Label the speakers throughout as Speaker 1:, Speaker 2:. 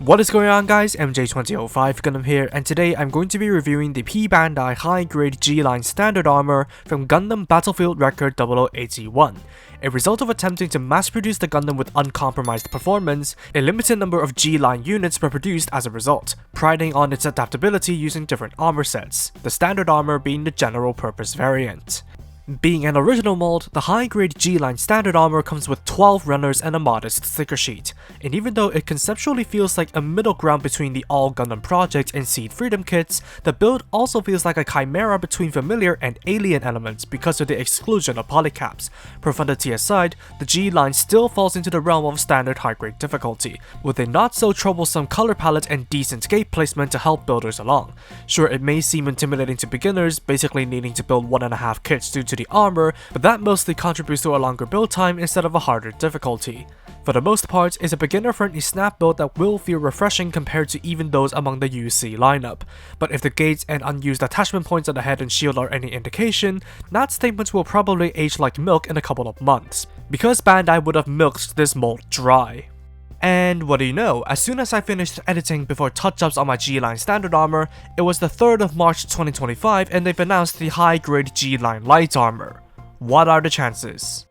Speaker 1: What is going on guys, MJ2005 Gundam here, and today I'm going to be reviewing the P-Bandai high-grade G-Line standard armor from Gundam Battlefield Record 0081. A result of attempting to mass-produce the Gundam with uncompromised performance, a limited number of G-Line units were produced as a result, priding on its adaptability using different armor sets, the standard armor being the general-purpose variant. Being an original mold, the high-grade G-Line standard armor comes with 12 runners and a modest sticker sheet, and even though it conceptually feels like a middle ground between the All Gundam Project and Seed Freedom kits, the build also feels like a chimera between familiar and alien elements because of the exclusion of polycaps. Profundity aside, the G-Line still falls into the realm of standard high-grade difficulty, with a not-so-troublesome color palette and decent gate placement to help builders along. Sure, it may seem intimidating to beginners, basically needing to build 1.5 kits due to the armor, but that mostly contributes to a longer build time instead of a harder difficulty. For the most part, it's a beginner-friendly snap build that will feel refreshing compared to even those among the UC lineup, but if the gates and unused attachment points on the head and shield are any indication, that statement will probably age like milk in a couple of months, because Bandai would have milked this mold dry. And what do you know, as soon as I finished editing before touch-ups on my G-Line standard armor, it was the 3rd of March 2025 and they've announced the high-grade G-Line light armor. What are the chances?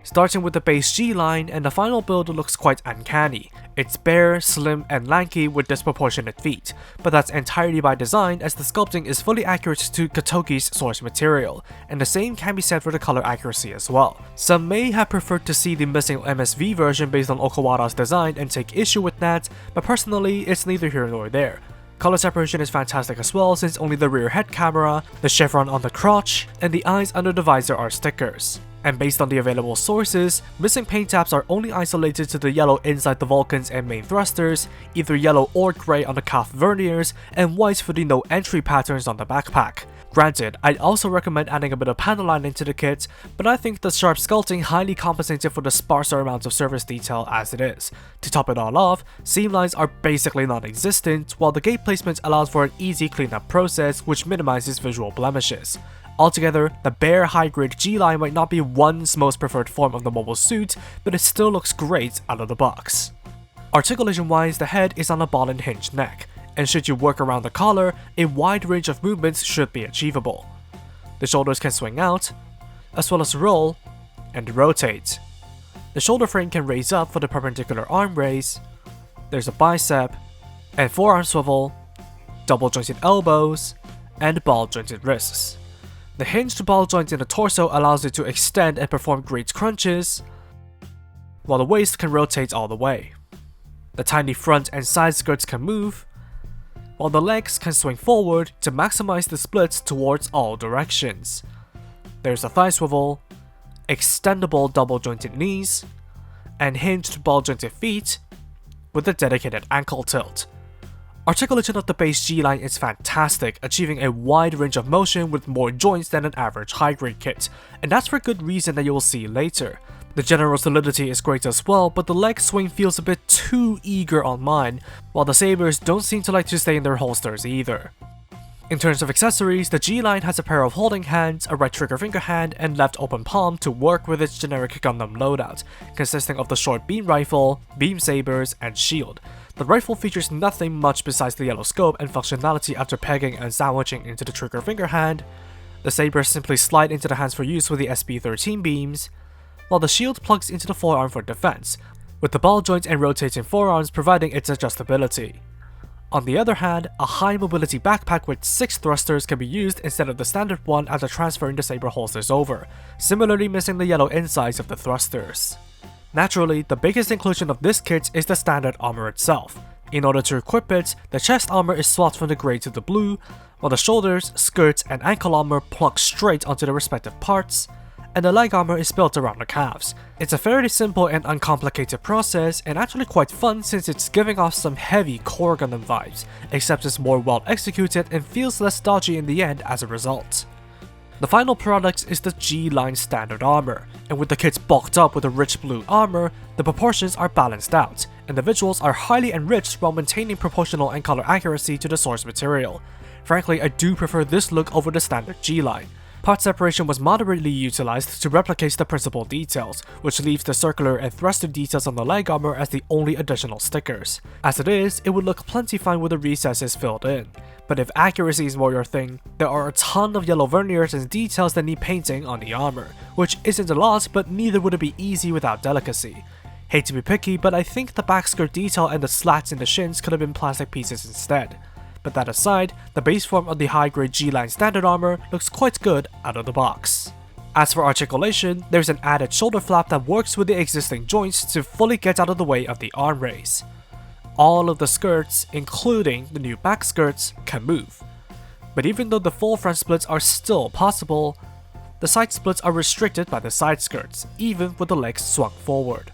Speaker 1: Starting with the base G-Line, and the final build looks quite uncanny. It's bare, slim, and lanky with disproportionate feet, but that's entirely by design as the sculpting is fully accurate to Kotoki's source material, and the same can be said for the color accuracy as well. Some may have preferred to see the missing MSV version based on Okawara's design and take issue with that, but personally it's neither here nor there. Color separation is fantastic as well since only the rear head camera, the chevron on the crotch, and the eyes under the visor are stickers. And based on the available sources, missing paint taps are only isolated to the yellow inside the Vulcans and main thrusters, either yellow or grey on the calf verniers, and white for the no entry patterns on the backpack. Granted, I'd also recommend adding a bit of panel lining to the kit, but I think the sharp sculpting highly compensated for the sparser amount of surface detail as it is. To top it all off, seam lines are basically non-existent, while the gate placement allows for an easy cleanup process which minimizes visual blemishes. Altogether, the bare high-grade G-Line might not be one's most preferred form of the mobile suit, but it still looks great out of the box. Articulation-wise, the head is on a ball and hinged neck, and should you work around the collar, a wide range of movements should be achievable. The shoulders can swing out, as well as roll and rotate. The shoulder frame can raise up for the perpendicular arm raise, there's a bicep, and forearm swivel, double-jointed elbows, and ball-jointed wrists. The hinged ball joint in the torso allows it to extend and perform great crunches, while the waist can rotate all the way. The tiny front and side skirts can move, while the legs can swing forward to maximize the splits towards all directions. There's a thigh swivel, extendable double-jointed knees, and hinged ball-jointed feet with a dedicated ankle tilt. Articulation of the base G-Line is fantastic, achieving a wide range of motion with more joints than an average high-grade kit, and that's for good reason that you will see later. The general solidity is great as well, but the leg swing feels a bit too eager on mine, while the sabers don't seem to like to stay in their holsters either. In terms of accessories, the G-Line has a pair of holding hands, a right trigger finger hand, and left open palm to work with its generic Gundam loadout, consisting of the short beam rifle, beam sabers, and shield. The rifle features nothing much besides the yellow scope and functionality after pegging and sandwiching into the trigger finger hand. The sabers simply slide into the hands for use with the SB13 beams, while the shield plugs into the forearm for defense, with the ball joint and rotating forearms providing its adjustability. On the other hand, a high mobility backpack with 6 thrusters can be used instead of the standard one after transferring the saber holsters over, similarly missing the yellow insides of the thrusters. Naturally, the biggest inclusion of this kit is the standard armor itself. In order to equip it, the chest armor is swapped from the grey to the blue, while the shoulders, skirts, and ankle armor plug straight onto the respective parts, and the leg armor is built around the calves. It's a fairly simple and uncomplicated process, and actually quite fun since it's giving off some heavy core Gundam vibes, except it's more well executed and feels less dodgy in the end as a result. The final product is the G-Line standard armor, and with the kit bulked up with a rich blue armor, the proportions are balanced out, and the visuals are highly enriched while maintaining proportional and color accuracy to the source material. Frankly, I do prefer this look over the standard G-Line. Part separation was moderately utilized to replicate the principal details, which leaves the circular and thruster details on the leg armor as the only additional stickers. As it is, it would look plenty fine with the recesses filled in. But if accuracy is more your thing, there are a ton of yellow verniers and details that need painting on the armor, which isn't a lot, but neither would it be easy without delicacy. Hate to be picky, but I think the back skirt detail and the slats in the shins could have been plastic pieces instead. But that aside, the base form of the high-grade G-line standard armor looks quite good out of the box. As for articulation, there's an added shoulder flap that works with the existing joints to fully get out of the way of the arm raise. All of the skirts, including the new back skirts, can move. But even though the full front splits are still possible, the side splits are restricted by the side skirts, even with the legs swung forward.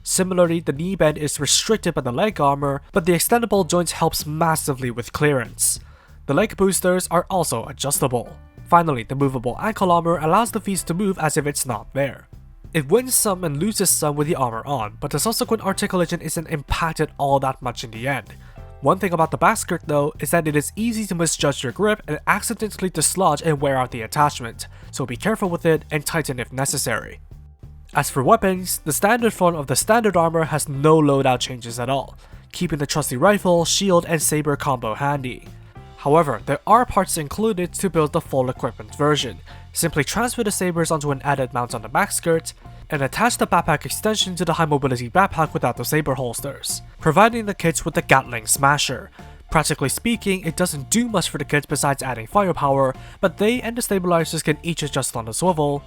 Speaker 1: Similarly, the knee bend is restricted by the leg armor, but the extendable joints helps massively with clearance. The leg boosters are also adjustable. Finally, the movable ankle armor allows the feet to move as if it's not there. It wins some and loses some with the armor on, but the subsequent articulation isn't impacted all that much in the end. One thing about the back skirt though is that it is easy to misjudge your grip and accidentally dislodge and wear out the attachment, so be careful with it and tighten if necessary. As for weapons, the standard form of the standard armor has no loadout changes at all, keeping the trusty rifle, shield, and saber combo handy. However, there are parts included to build the full equipment version. Simply transfer the sabers onto an added mount on the back skirt, and attach the backpack extension to the high mobility backpack without the saber holsters, providing the kits with the Gatling Smasher. Practically speaking, it doesn't do much for the kits besides adding firepower, but they and the stabilizers can each adjust on the swivel.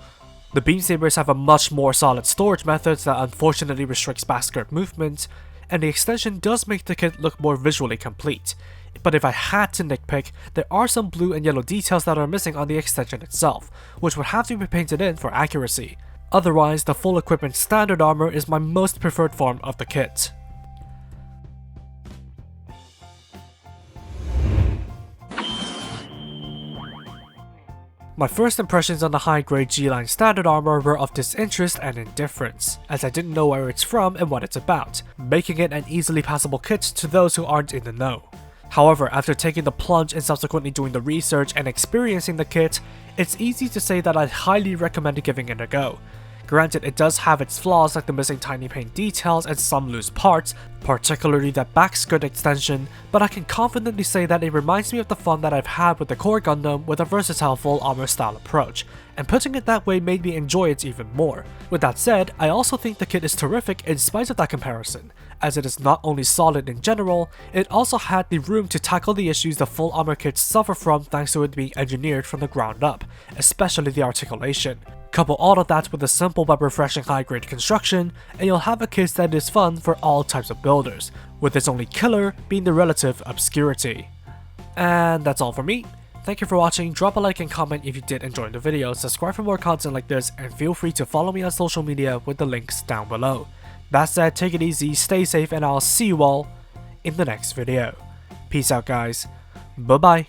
Speaker 1: The beam sabers have a much more solid storage method that unfortunately restricts back skirt movement, and the extension does make the kit look more visually complete. But if I had to nitpick, there are some blue and yellow details that are missing on the extension itself, which would have to be painted in for accuracy. Otherwise, the full equipment standard armor is my most preferred form of the kit. My first impressions on the high-grade G-line standard armor were of disinterest and indifference, as I didn't know where it's from and what it's about, making it an easily passable kit to those who aren't in the know. However, after taking the plunge and subsequently doing the research and experiencing the kit, it's easy to say that I'd highly recommend giving it a go. Granted, it does have its flaws like the missing tiny paint details and some loose parts, particularly that back skirt extension, but I can confidently say that it reminds me of the fun that I've had with the core Gundam with a versatile full armor style approach, and putting it that way made me enjoy it even more. With that said, I also think the kit is terrific in spite of that comparison, as it is not only solid in general, it also had the room to tackle the issues the full armor kits suffer from thanks to it being engineered from the ground up, especially the articulation. Couple all of that with a simple but refreshing high-grade construction, and you'll have a kit that is fun for all types of builders, with its only killer being the relative obscurity. And that's all for me. Thank you for watching, drop a like and comment if you did enjoy the video, subscribe for more content like this, and feel free to follow me on social media with the links down below. That said, take it easy, stay safe, and I'll see you all in the next video. Peace out guys, bye bye.